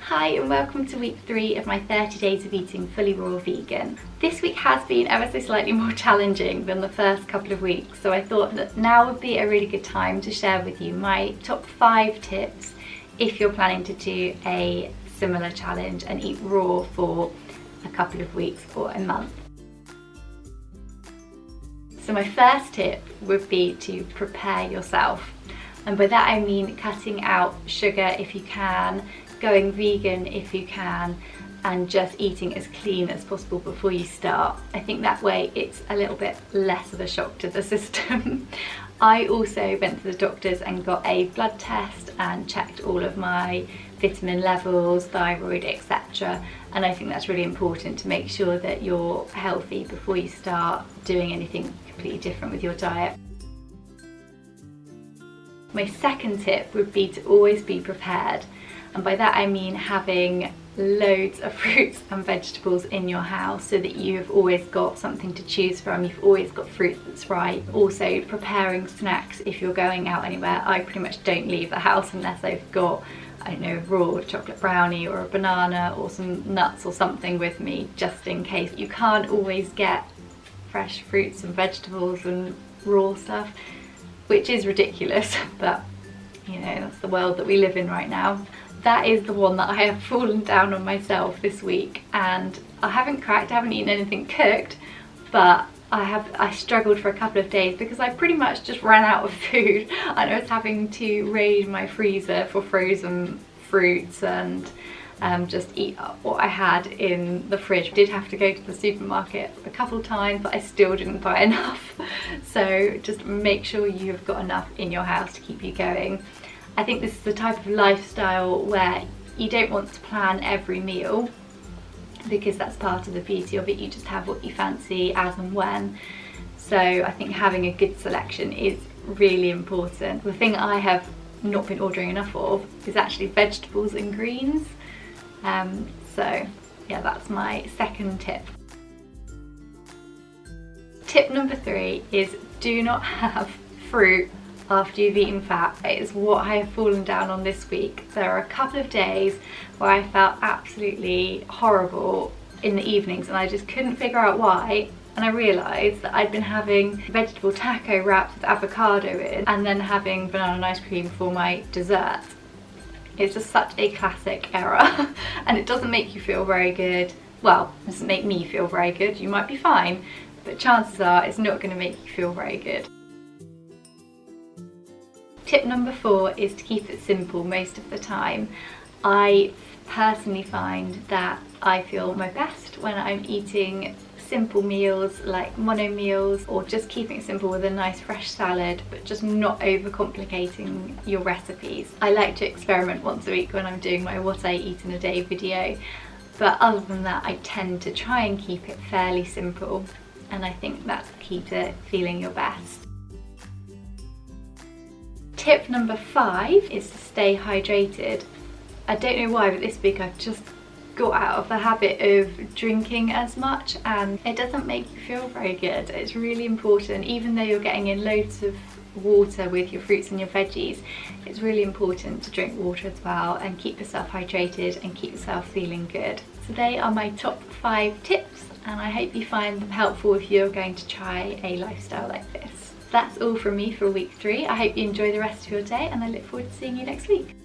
Hi and welcome to week 3 of my 30 days of eating fully raw vegan. This week has been ever so slightly more challenging than the first couple of weeks, so I thought that now would be a really good time to share with you my top 5 tips if you're planning to do a similar challenge and eat raw for a couple of weeks or a month. So my first tip would be to prepare yourself, and by that I mean cutting out sugar if you can, going vegan if you can, and just eating as clean as possible before you start. I think that way it's a little bit less of a shock to the system. I also went to the doctors and got a blood test and checked all of my vitamin levels, thyroid, etc. And I think that's really important to make sure that you're healthy before you start doing anything completely different with your diet. My second tip would be to always be prepared. And by that I mean having loads of fruits and vegetables in your house so that you've always got something to choose from, you've always got fruit that's ripe. Also preparing snacks if you're going out anywhere. I pretty much don't leave the house unless I've got, I don't know, raw chocolate brownie or a banana or some nuts or something with me, just in case. You can't always get fresh fruits and vegetables and raw stuff, which is ridiculous, but you know, that's the world that we live in right now. That is the one that I have fallen down on myself this week, and I haven't eaten anything cooked, but I struggled for a couple of days because I pretty much just ran out of food and I was having to raid my freezer for frozen fruits and just eat up what I had in the fridge. I did have to go to the supermarket a couple of times, but I still didn't buy enough. So just make sure you have got enough in your house to keep you going. I think this is the type of lifestyle where you don't want to plan every meal, because that's part of the beauty of it. You just have what you fancy as and when. So I think having a good selection is really important. The thing I have not been ordering enough of is actually vegetables and greens. So yeah, that's my second tip. Tip number 3 is do not have fruit after you've eaten fat. It is what I have fallen down on this week. There are a couple of days where I felt absolutely horrible in the evenings and I just couldn't figure out why, and I realised that I'd been having vegetable taco wraps with avocado in and then having banana and ice cream for my dessert. It's just such a classic error and it doesn't make you feel very good. Well, it doesn't make me feel very good. You might be fine, but chances are it's not going to make you feel very good. Tip number 4 is to keep it simple most of the time. I personally find that I feel my best when I'm eating simple meals like mono meals, or just keeping it simple with a nice fresh salad, but just not overcomplicating your recipes. I like to experiment once a week when I'm doing my what I eat in a day video, but other than that I tend to try and keep it fairly simple, and I think that's key to feeling your best. Tip number 5 is to stay hydrated. I don't know why, but this week I've just got out of the habit of drinking as much and it doesn't make you feel very good. It's really important, even though you're getting in loads of water with your fruits and your veggies, it's really important to drink water as well and keep yourself hydrated and keep yourself feeling good. So they are my top 5 tips, and I hope you find them helpful if you're going to try a lifestyle like this. That's all from me for week 3. I hope you enjoy the rest of your day and I look forward to seeing you next week.